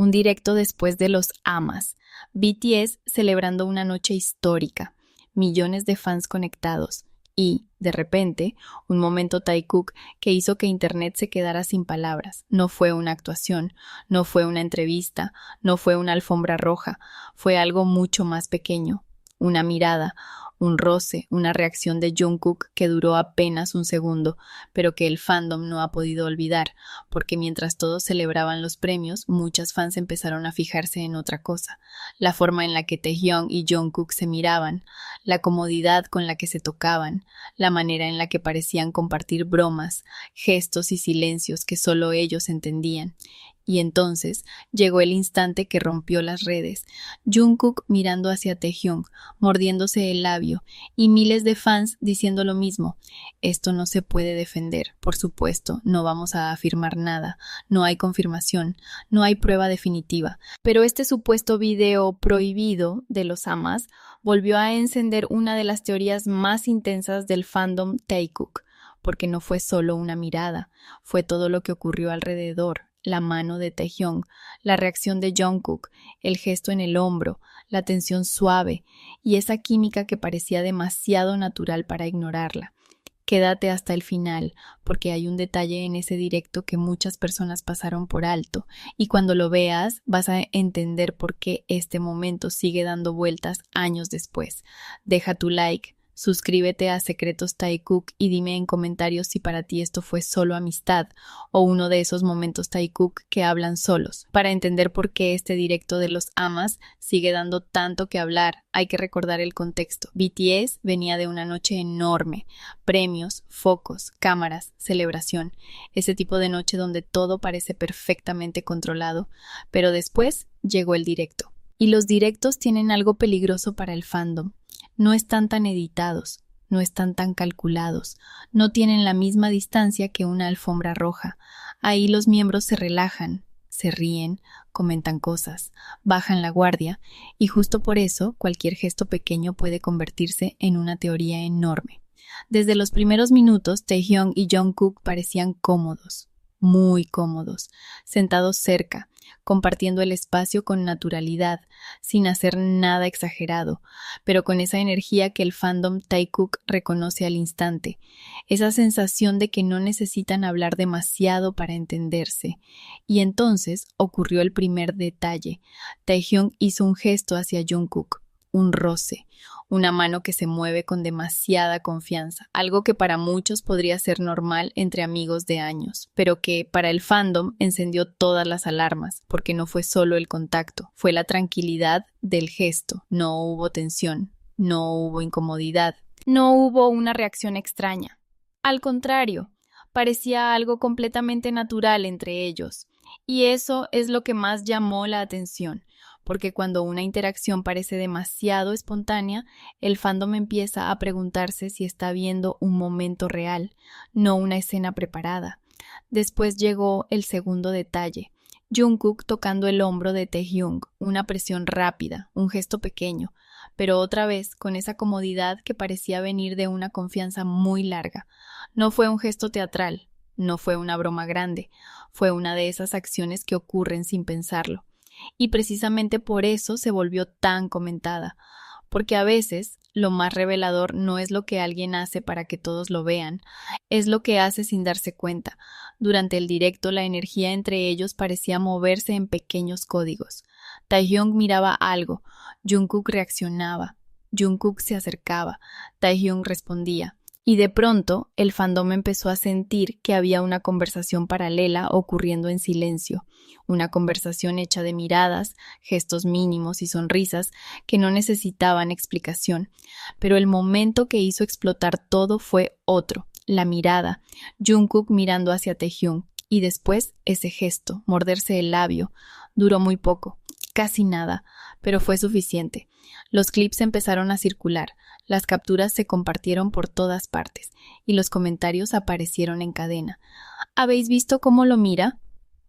un directo después de los AMAs, BTS celebrando una noche histórica, millones de fans conectados y, de repente, un momento Taekook que hizo que Internet se quedara sin palabras. No fue una actuación, no fue una entrevista, no fue una alfombra roja, fue algo mucho más pequeño, una mirada, un roce, una reacción de Jungkook que duró apenas un segundo, pero que el fandom no ha podido olvidar, porque mientras todos celebraban los premios, muchas fans empezaron a fijarse en otra cosa, la forma en la que Taehyung y Jungkook se miraban, la comodidad con la que se tocaban, la manera en la que parecían compartir bromas, gestos y silencios que solo ellos entendían. Y entonces llegó el instante que rompió las redes. Jungkook mirando hacia Taehyung, mordiéndose el labio, y miles de fans diciendo lo mismo. Esto no se puede defender, por supuesto, no vamos a afirmar nada, no hay confirmación, no hay prueba definitiva. Pero este supuesto video prohibido de los AMAs volvió a encender una de las teorías más intensas del fandom Taekook, porque no fue solo una mirada, fue todo lo que ocurrió alrededor. La mano de Taehyung, la reacción de Jungkook, el gesto en el hombro, la tensión suave y esa química que parecía demasiado natural para ignorarla. Quédate hasta el final, porque hay un detalle en ese directo que muchas personas pasaron por alto, y cuando lo veas vas a entender por qué este momento sigue dando vueltas años después. Deja tu like, suscríbete a Secretos Taekook y dime en comentarios si para ti esto fue solo amistad o uno de esos momentos Taekook que hablan solos. Para entender por qué este directo de los AMAs sigue dando tanto que hablar, hay que recordar el contexto. BTS venía de una noche enorme, premios, focos, cámaras, celebración, ese tipo de noche donde todo parece perfectamente controlado, pero después llegó el directo. Y los directos tienen algo peligroso para el fandom. No están tan editados, no están tan calculados, no tienen la misma distancia que una alfombra roja. Ahí los miembros se relajan, se ríen, comentan cosas, bajan la guardia, y justo por eso cualquier gesto pequeño puede convertirse en una teoría enorme. Desde los primeros minutos, Taehyung y Jungkook parecían cómodos, muy cómodos, sentados cerca, compartiendo el espacio con naturalidad, sin hacer nada exagerado, pero con esa energía que el fandom Taekook reconoce al instante, esa sensación de que no necesitan hablar demasiado para entenderse. Y entonces ocurrió el primer detalle. Taehyung hizo un gesto hacia Jungkook, un roce, una mano que se mueve con demasiada confianza, algo que para muchos podría ser normal entre amigos de años, pero que para el fandom encendió todas las alarmas, porque no fue solo el contacto, fue la tranquilidad del gesto, no hubo tensión, no hubo incomodidad, no hubo una reacción extraña. Al contrario, parecía algo completamente natural entre ellos, y eso es lo que más llamó la atención. Porque cuando una interacción parece demasiado espontánea, el fandom empieza a preguntarse si está viendo un momento real, no una escena preparada. Después llegó el segundo detalle, Jungkook tocando el hombro de Taehyung, una presión rápida, un gesto pequeño, pero otra vez con esa comodidad que parecía venir de una confianza muy larga. No fue un gesto teatral, no fue una broma grande, fue una de esas acciones que ocurren sin pensarlo. Y precisamente por eso se volvió tan comentada, porque a veces lo más revelador no es lo que alguien hace para que todos lo vean, es lo que hace sin darse cuenta. Durante el directo la energía entre ellos parecía moverse en pequeños códigos. Taehyung miraba algo, Jungkook reaccionaba, Jungkook se acercaba, Taehyung respondía. Y de pronto el fandom empezó a sentir que había una conversación paralela ocurriendo en silencio, una conversación hecha de miradas, gestos mínimos y sonrisas que no necesitaban explicación. Pero el momento que hizo explotar todo fue otro, la mirada, Jungkook mirando hacia Taehyung, y después ese gesto, morderse el labio. Duró muy poco, casi nada, pero fue suficiente. Los clips empezaron a circular, las capturas se compartieron por todas partes y los comentarios aparecieron en cadena. ¿Habéis visto cómo lo mira?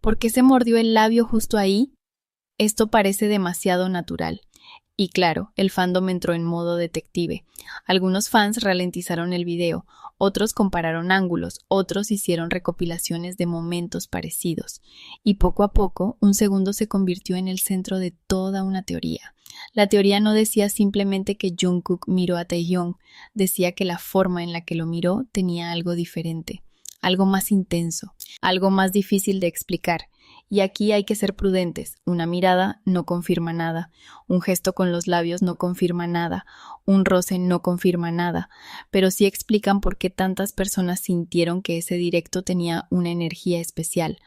¿Por qué se mordió el labio justo ahí? Esto parece demasiado natural. Y claro, el fandom entró en modo detective. Algunos fans ralentizaron el video, otros compararon ángulos, otros hicieron recopilaciones de momentos parecidos. Y poco a poco, un segundo se convirtió en el centro de toda una teoría. La teoría no decía simplemente que Jungkook miró a Taehyung, decía que la forma en la que lo miró tenía algo diferente, algo más intenso, algo más difícil de explicar. Y aquí hay que ser prudentes. Una mirada no confirma nada, un gesto con los labios no confirma nada, un roce no confirma nada, pero sí explican por qué tantas personas sintieron que ese directo tenía una energía especial,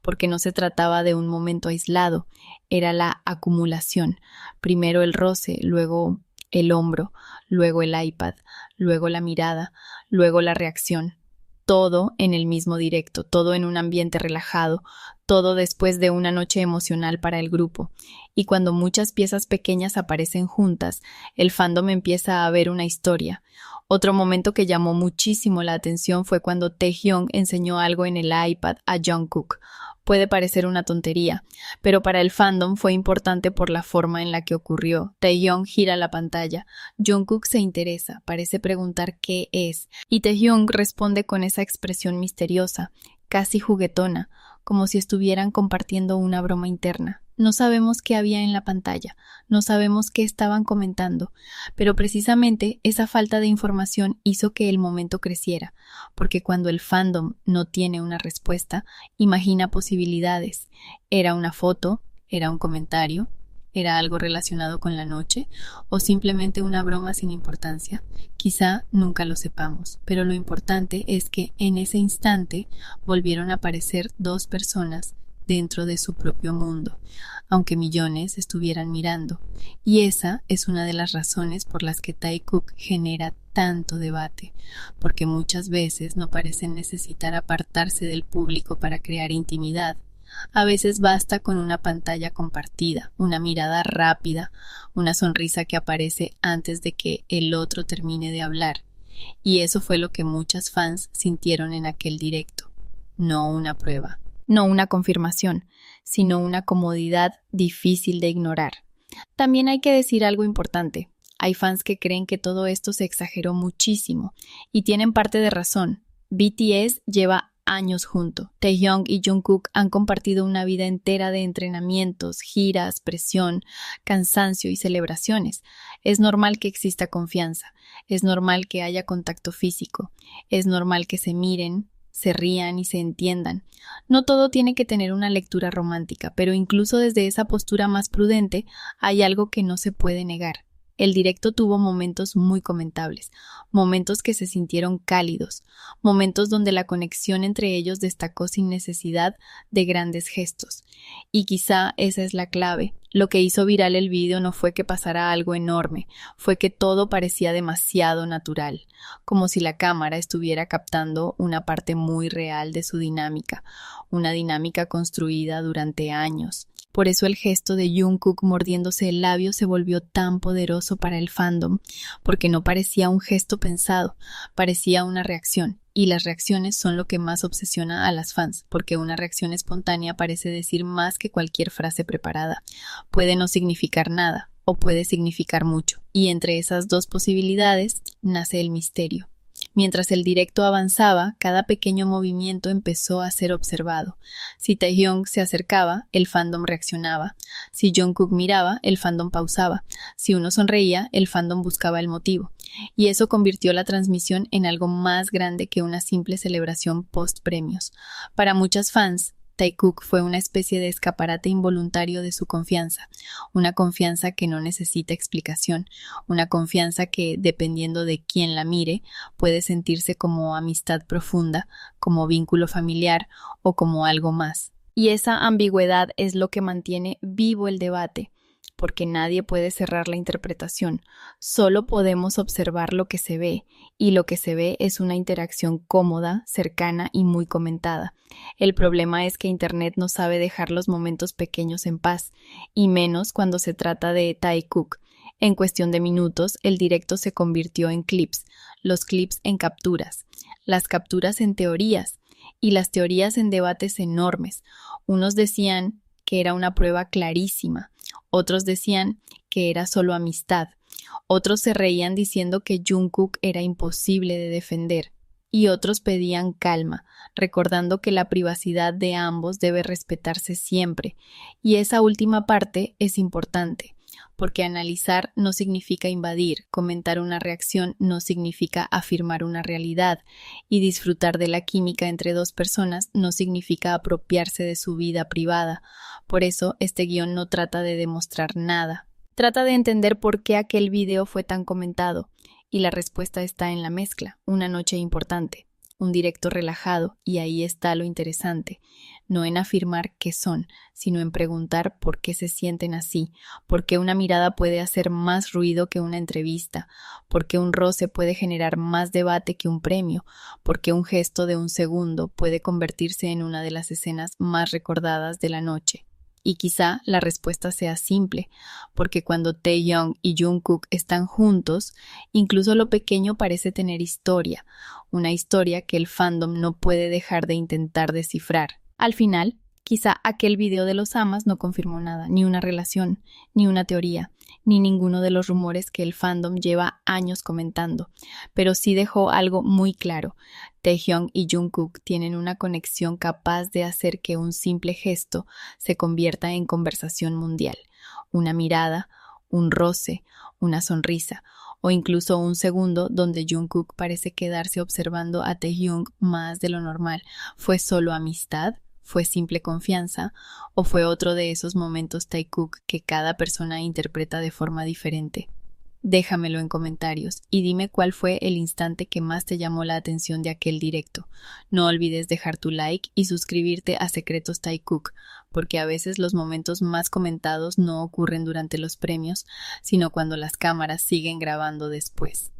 porque no se trataba de un momento aislado, era la acumulación. Primero el roce, luego el hombro, luego el iPad, luego la mirada, luego la reacción. Todo en el mismo directo, todo en un ambiente relajado, todo después de una noche emocional para el grupo. Y cuando muchas piezas pequeñas aparecen juntas, el fandom empieza a ver una historia. Otro momento que llamó muchísimo la atención fue cuando Taehyung enseñó algo en el iPad a Jungkook. Puede parecer una tontería, pero para el fandom fue importante por la forma en la que ocurrió. Taehyung gira la pantalla, Jungkook se interesa, parece preguntar qué es, y Taehyung responde con esa expresión misteriosa, casi juguetona, como si estuvieran compartiendo una broma interna. No sabemos qué había en la pantalla, no sabemos qué estaban comentando, pero precisamente esa falta de información hizo que el momento creciera, porque cuando el fandom no tiene una respuesta, imagina posibilidades. ¿Era una foto? ¿Era un comentario? ¿Era algo relacionado con la noche? ¿O simplemente una broma sin importancia? Quizá nunca lo sepamos, pero lo importante es que en ese instante volvieron a aparecer dos personas dentro de su propio mundo, aunque millones estuvieran mirando. Y esa es una de las razones por las que Taekook genera tanto debate, porque muchas veces no parecen necesitar apartarse del público para crear intimidad. A veces basta con una pantalla compartida, una mirada rápida, una sonrisa que aparece antes de que el otro termine de hablar. Y eso fue lo que muchas fans sintieron en aquel directo. No una prueba, no una confirmación, sino una comodidad difícil de ignorar. También hay que decir algo importante. Hay fans que creen que todo esto se exageró muchísimo, y tienen parte de razón. BTS lleva años juntos. Taehyung y Jungkook han compartido una vida entera de entrenamientos, giras, presión, cansancio y celebraciones. Es normal que exista confianza, es normal que haya contacto físico, es normal que se miren, se rían y se entiendan. No todo tiene que tener una lectura romántica, pero incluso desde esa postura más prudente hay algo que no se puede negar. El directo tuvo momentos muy comentables, momentos que se sintieron cálidos, momentos donde la conexión entre ellos destacó sin necesidad de grandes gestos. Y quizá esa es la clave. Lo que hizo viral el vídeo no fue que pasara algo enorme, fue que todo parecía demasiado natural, como si la cámara estuviera captando una parte muy real de su dinámica, una dinámica construida durante años. Por eso el gesto de Jungkook mordiéndose el labio se volvió tan poderoso para el fandom, porque no parecía un gesto pensado, parecía una reacción. Y las reacciones son lo que más obsesiona a las fans, porque una reacción espontánea parece decir más que cualquier frase preparada. Puede no significar nada, o puede significar mucho. Y entre esas dos posibilidades nace el misterio. Mientras el directo avanzaba, cada pequeño movimiento empezó a ser observado. Si Taehyung se acercaba, el fandom reaccionaba. Si Jungkook miraba, el fandom pausaba. Si uno sonreía, el fandom buscaba el motivo. Y eso convirtió la transmisión en algo más grande que una simple celebración post-premios. Para muchas fans, Taekook fue una especie de escaparate involuntario de su confianza, una confianza que no necesita explicación, una confianza que, dependiendo de quién la mire, puede sentirse como amistad profunda, como vínculo familiar o como algo más. Y esa ambigüedad es lo que mantiene vivo el debate, porque nadie puede cerrar la interpretación, solo podemos observar lo que se ve, y lo que se ve es una interacción cómoda, cercana y muy comentada. El problema es que Internet no sabe dejar los momentos pequeños en paz, y menos cuando se trata de Taekook. En cuestión de minutos, el directo se convirtió en clips, los clips en capturas, las capturas en teorías, y las teorías en debates enormes. Unos decían que era una prueba clarísima, otros decían que era solo amistad. Otros se reían diciendo que Jungkook era imposible de defender. Y otros pedían calma, recordando que la privacidad de ambos debe respetarse siempre. Y esa última parte es importante, porque analizar no significa invadir, comentar una reacción no significa afirmar una realidad, y disfrutar de la química entre dos personas no significa apropiarse de su vida privada. Por eso, este guión no trata de demostrar nada. Trata de entender por qué aquel video fue tan comentado. Y la respuesta está en la mezcla, una noche importante, un directo relajado, y ahí está lo interesante, no en afirmar qué son, sino en preguntar por qué se sienten así, por qué una mirada puede hacer más ruido que una entrevista, por qué un roce puede generar más debate que un premio, por qué un gesto de un segundo puede convertirse en una de las escenas más recordadas de la noche. Y quizá la respuesta sea simple, porque cuando Taehyung y Jungkook están juntos, incluso lo pequeño parece tener historia, una historia que el fandom no puede dejar de intentar descifrar. Al final, quizá aquel video de los amas no confirmó nada, ni una relación, ni una teoría, ni ninguno de los rumores que el fandom lleva años comentando, pero sí dejó algo muy claro. Taehyung y Jungkook tienen una conexión capaz de hacer que un simple gesto se convierta en conversación mundial. Una mirada, un roce, una sonrisa, o incluso un segundo donde Jungkook parece quedarse observando a Taehyung más de lo normal. ¿Fue solo amistad? ¿Fue simple confianza? ¿O fue otro de esos momentos Taekook que cada persona interpreta de forma diferente? Déjamelo en comentarios y dime cuál fue el instante que más te llamó la atención de aquel directo. No olvides dejar tu like y suscribirte a Secretos Taekook, porque a veces los momentos más comentados no ocurren durante los premios, sino cuando las cámaras siguen grabando después.